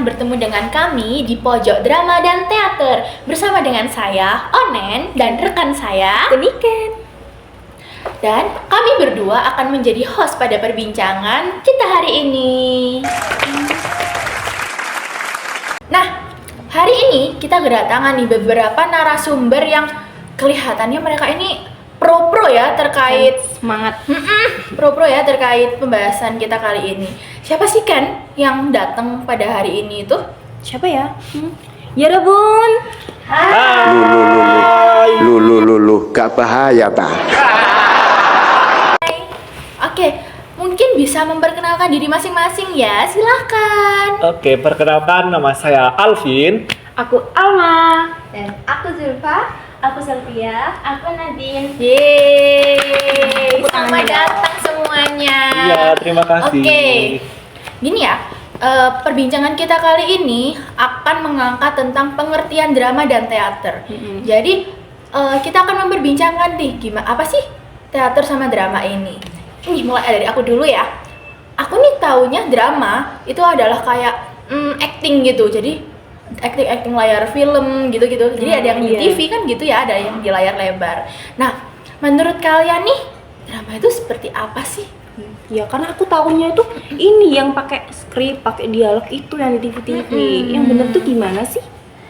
bertemu dengan kami di Pojok Drama dan Teater bersama dengan saya, Onen, dan rekan saya, Teniken. Dan kami berdua akan menjadi host pada perbincangan kita hari ini. Nah, hari ini kita kedatangan nih beberapa narasumber yang kelihatannya mereka ini pro-pro ya terkait Semangat. pro-pro ya terkait pembahasan kita kali ini. Siapa sih kan yang datang pada hari ini itu? Siapa ya? Ya Bun. Lu, gak bahaya ta? Oke, mungkin bisa memperkenalkan diri masing-masing ya, silahkan. Oke, perkenalkan nama saya Alvin. Aku Alma. Dan aku Zulfa. Aku Sylvia. Aku Nadine. Yeay, selamat datang semuanya. Iya, terima kasih. Oke, gini ya, perbincangan kita kali ini akan mengangkat tentang pengertian drama dan teater. Jadi kita akan memperbincangkan nih gimana apa sih teater sama drama ini. Nih mulai dari aku dulu ya. Aku nih taunya drama itu adalah kayak acting gitu. Jadi acting layar film gitu-gitu. Jadi ada yang di TV kan gitu ya, ada yang di layar lebar. Nah, menurut kalian nih drama itu seperti apa sih? Ya karena aku tahunya itu ini yang pakai skrip, pakai dialog itu yang di TV-TV. Yang bener tuh gimana sih?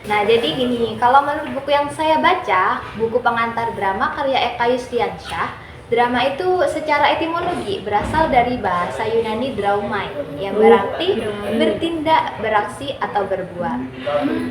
Nah, jadi gini, kalau menurut buku yang saya baca, buku pengantar drama karya Eka Yustiansyah, drama itu secara etimologi berasal dari bahasa Yunani draumai, yang berarti bertindak, beraksi, atau berbuat.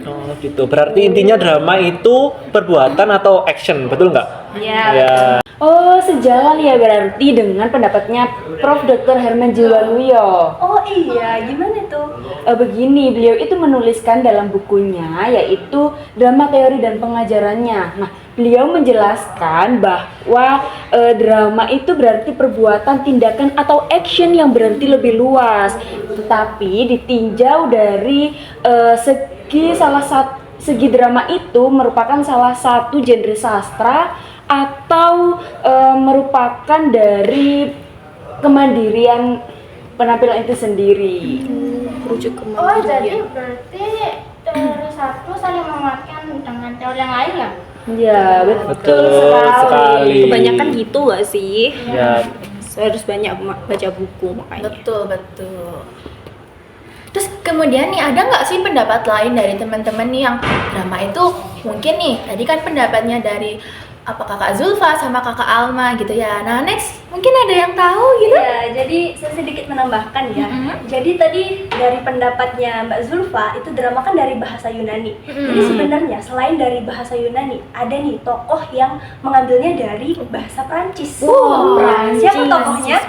Oh, gitu. Berarti intinya drama itu perbuatan atau action, betul nggak? Ya. Oh, sejalan ya berarti dengan pendapatnya Prof. Dr. Herman Jiwaluyo. Oh iya, gimana tuh? Begini, beliau itu menuliskan dalam bukunya yaitu Drama Teori dan Pengajarannya. Nah, beliau menjelaskan bahwa drama itu berarti perbuatan, tindakan, atau action yang berarti lebih luas. Tetapi ditinjau dari segi drama itu merupakan salah satu genre sastra atau merupakan dari kemandirian penampilan itu sendiri. Rujuk Oh, kemandirian. jadi berarti teori satu saling menguatkan dengan teori yang lain ya? Ya, betul sekali. Kebanyakan gitu gak sih? Ya. Harus banyak baca buku makanya. Betul. Terus kemudian nih ada nggak sih pendapat lain dari teman-teman nih yang drama itu mungkin nih tadi kan pendapatnya dari kakak Zulfa sama kakak Alma gitu ya. Nah next mungkin ada yang tahu gitu? Ya, jadi saya sedikit menambahkan ya. Jadi tadi dari pendapatnya Mbak Zulfa itu drama kan dari bahasa Yunani. Jadi sebenarnya selain dari bahasa Yunani ada nih tokoh yang mengambilnya dari bahasa Prancis. Siapa tokohnya?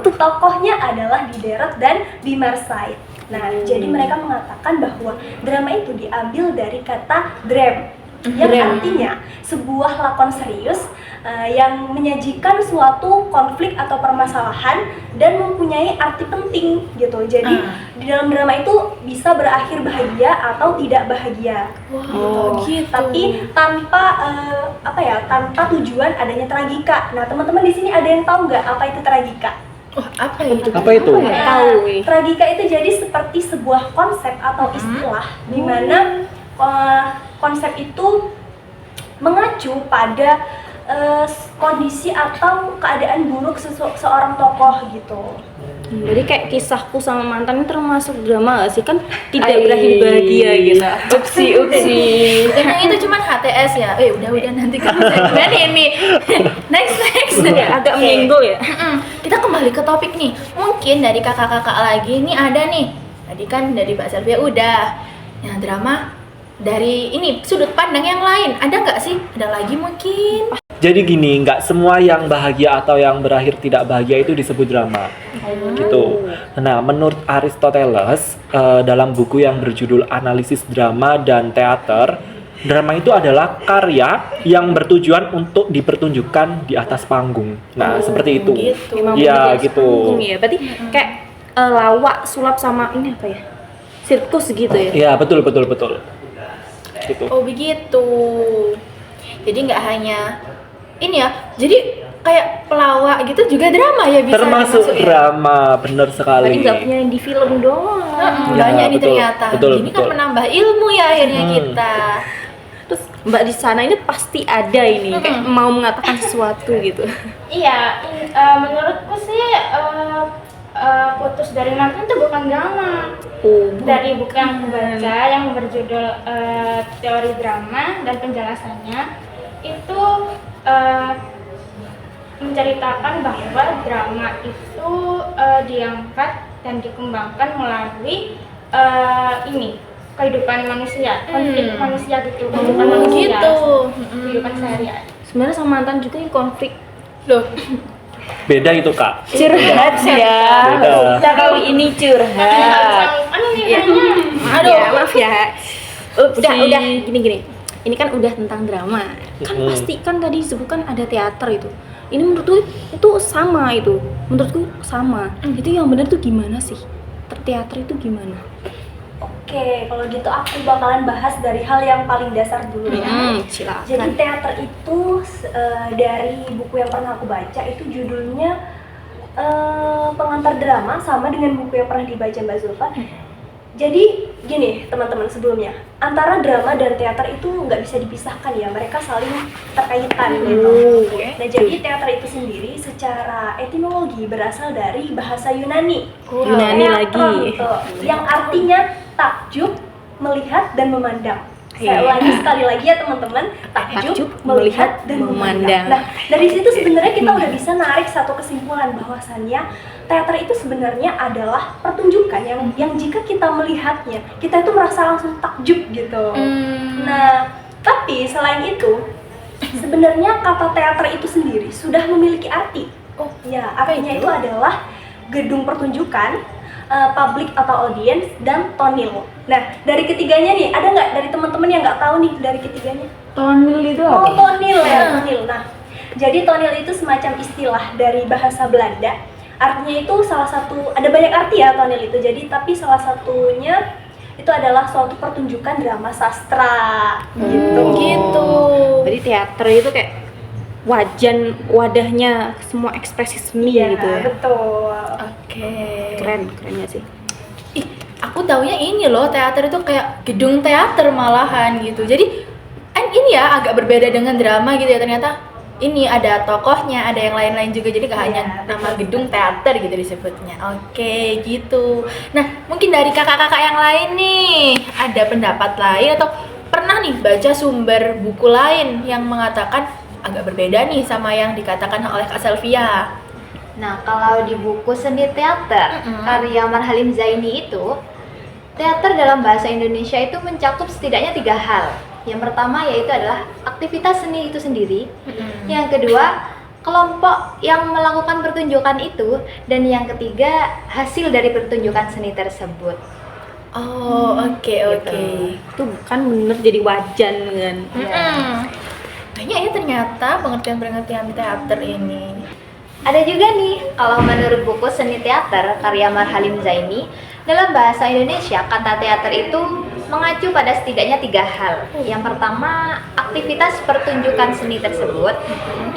Tokohnya adalah Diderot dan de Marsay. Nah, jadi mereka mengatakan bahwa drama itu diambil dari kata drame, yang artinya sebuah lakon serius yang menyajikan suatu konflik atau permasalahan dan mempunyai arti penting gitu. Jadi di dalam drama itu bisa berakhir bahagia atau tidak bahagia. Gitu. Tapi tanpa tanpa tujuan adanya tragika. Nah, teman-teman di sini ada yang tahu nggak apa itu tragika? Apa itu? Apa itu? Tragika itu jadi seperti sebuah konsep atau istilah di mana konsep itu mengacu pada kondisi atau keadaan buruk seorang tokoh gitu. Jadi kayak kisahku sama mantan ini termasuk drama gak sih? Kan tidak berakhir bahagia gitu. Upsi. Yang itu cuma HTS ya. Udah nanti kan segmen ini. Next. Agak menyenggol ya. Kita kembali ke topik nih. Mungkin dari kakak-kakak lagi nih ada nih. Tadi kan dari Mbak Sylvia udah. Yang drama dari ini sudut pandang yang lain ada nggak sih? Ada lagi mungkin? Jadi gini, nggak semua yang bahagia atau yang berakhir tidak bahagia itu disebut drama. Gitu. Nah, menurut Aristoteles dalam buku yang berjudul Analisis Drama dan Teater, drama itu adalah karya yang bertujuan untuk dipertunjukkan di atas panggung. Nah, seperti itu. Iya, gitu. Ya, berarti kayak lawak, sulap sama ini apa ya? Sirkus gitu ya? Iya, betul. Gitu. Oh begitu. Jadi nggak hanya ini ya. Jadi kayak pelawak gitu juga drama ya bisa Termasuk dimasuk ya? drama, bener sekali. Tadi nggak punya yang di film doang. Ya, Banyak nih betul, ternyata. betul, Ini betul. kan menambah ilmu ya akhirnya kita. Terus Mbak di sana ini pasti ada ini kayak mau mengatakan sesuatu gitu. Iya, menurutku sih Putus dari Mantan itu bukan drama. Dari buku yang aku baca yang berjudul Teori Drama dan penjelasannya itu menceritakan bahwa drama itu diangkat dan dikembangkan melalui kehidupan manusia, konflik manusia gitu, kehidupan manusia, Gitu. kehidupan sehari-hari. Sebenarnya sama mantan juga ini konflik. Loh, Beda itu Kak. Curhat ya. Beda. Kita kali ini curhat. Aduh, maaf ya. Udah Upsi. gini. Ini kan udah tentang drama. Kan Mm-mm. pasti kan tadi disebutkan ada teater itu. Ini menurutku itu sama itu. Menurutku sama. Itu yang benar tuh gimana sih? Teater itu gimana? Oke, kalau gitu aku bakalan bahas dari hal yang paling dasar dulu ya. Silakan. Jadi teater itu dari buku yang pernah aku baca itu judulnya Pengantar Drama, sama dengan buku yang pernah dibaca Mbak Zulfa. Jadi gini teman-teman, sebelumnya antara drama dan teater itu nggak bisa dipisahkan ya, mereka saling terkaitan gitu. Nah jadi teater itu sendiri secara etimologi berasal dari bahasa Yunani. Yunani Teatron lagi. gitu, yang artinya takjub, melihat dan memandang. Saya ulangi sekali lagi ya teman-teman, takjub, melihat dan memandang. Nah dari situ sebenarnya kita udah bisa narik satu kesimpulan bahwasannya teater itu sebenarnya adalah pertunjukan yang jika kita melihatnya kita itu merasa langsung takjub gitu. Nah tapi selain itu sebenarnya kata teater itu sendiri sudah memiliki arti. Oh, Ya artinya itu adalah gedung pertunjukan, public atau audience, dan tonil. Nah dari ketiganya nih, ada nggak dari teman-teman yang nggak tahu nih dari ketiganya? Tonil itu Oh apa? tonil ya, tonil. Nah jadi tonil itu semacam istilah dari bahasa Belanda. Artinya itu salah satu, ada banyak arti ya tonil itu. Jadi tapi salah satunya itu adalah suatu pertunjukan drama sastra gitu. gitu. Berarti teater itu kayak wadahnya semua ekspresi seni Iya, gitu ya. betul. Oke. Keren ya sih. Ih, aku taunya ini loh, teater itu kayak gedung teater malahan gitu. Jadi ini ya agak berbeda dengan drama gitu ya ternyata. Ini ada tokohnya, ada yang lain-lain juga. Jadi gak hanya nama gedung teater gitu disebutnya. Oke, gitu. Nah, mungkin dari kakak-kakak yang lain nih, ada pendapat lain atau pernah nih baca sumber buku lain yang mengatakan agak berbeda nih sama yang dikatakan oleh Kak Selvia. Nah, kalau di buku Seni Teater karya Marhalim Zaini itu, teater dalam bahasa Indonesia itu mencakup setidaknya 3 hal. Yang pertama yaitu adalah aktivitas seni itu sendiri. Yang kedua, kelompok yang melakukan pertunjukan itu. Dan yang ketiga, hasil dari pertunjukan seni tersebut. Oh, oke. Itu kan bener jadi wajan kan. Banyak ya ternyata pengertian-pengertian teater ini. Ada juga nih, kalau menurut buku Seni Teater karya Marhalim Zaini, dalam bahasa Indonesia kata teater itu mengacu pada setidaknya 3 hal. Yang pertama, aktivitas pertunjukan seni tersebut.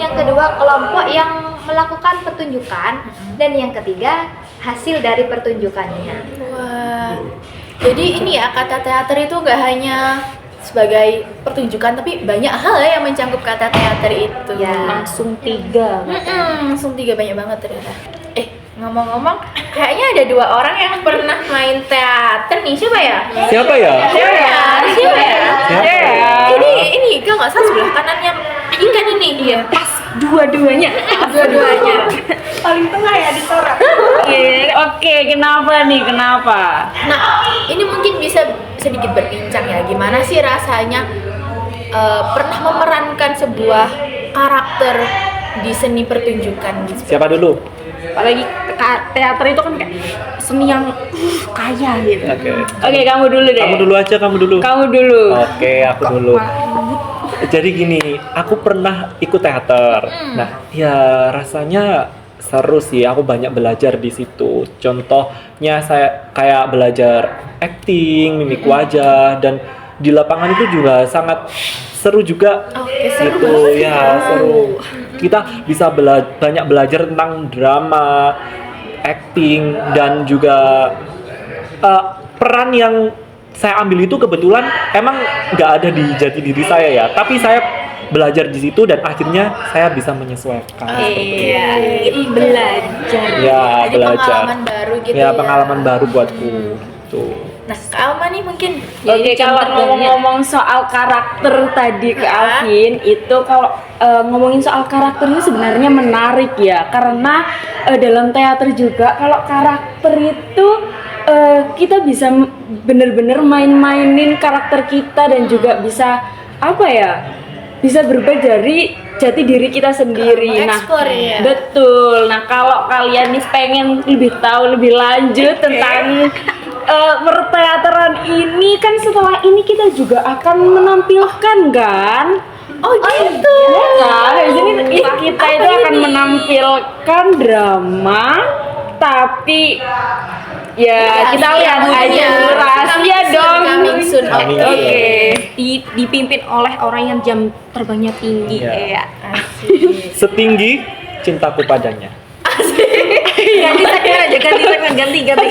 Yang kedua, kelompok yang melakukan pertunjukan. Dan yang ketiga, hasil dari pertunjukannya. Wah, jadi ini ya kata teater itu nggak hanya sebagai pertunjukan, tapi banyak hal ya yang mencangkup kata teater itu. Ya. Langsung 3. Langsung 3 banyak banget ternyata. Ngomong-ngomong, kayaknya ada 2 orang yang pernah main teater nih. Siapa ya? Siapa ya? Siapa ya? Ini kalau nggak salah sebelah kanannya ikan ini dia. Dua-duanya. Paling tengah ya disorot. Oke, kenapa nih? Kenapa? Nah, ini mungkin bisa sedikit berbincang ya. Gimana sih rasanya pernah memerankan sebuah karakter di seni pertunjukan gitu? Siapa dulu? Apalagi teater itu kan kayak seni yang kaya gitu. Oke, Kamu dulu deh. kamu dulu aja, kamu dulu. Kamu dulu. Oke, aku dulu. Jadi gini, aku pernah ikut teater. Nah, ya rasanya seru sih. Aku banyak belajar di situ. Contohnya saya kayak belajar acting, mimik wajah, dan di lapangan itu juga sangat seru juga. Oke, seru gitu banget. ya, seru. Kita bisa banyak belajar tentang drama, acting, dan juga peran yang saya ambil itu kebetulan emang nggak ada di jati diri saya ya, tapi saya belajar di situ dan akhirnya saya bisa menyesuaikan. Iya, belajar. Ya, Jadi belajar. pengalaman baru gitu Ya, pengalaman baru buatku. Tuh. Nah, Kak Alma nih mungkin Oke, kalau ngomong-ngomong soal karakter tadi ke Alvin, itu kalau ngomongin soal karakternya sebenarnya menarik ya, karena dalam teater juga kalau karakter itu kita bisa bener-bener main-mainin karakter kita dan juga bisa apa ya? Bisa berubah dari jati diri kita sendiri. Mengeksplor ya. Betul. Nah, kalau kalian nih pengen lebih tahu lebih lanjut tentang perteateran ini, kan setelah ini kita juga akan menampilkan kan? Oh gitu. Ya kan? Di sini kita itu akan menampilkan drama, tapi ya kita lihat aja dulu rahasia dong. Coming soon. Coming Oke. soon. Dipimpin oleh orang yang jam terbangnya tinggi Iya. ya. Setinggi cintaku padanya. Ganti segmen aja, ganti.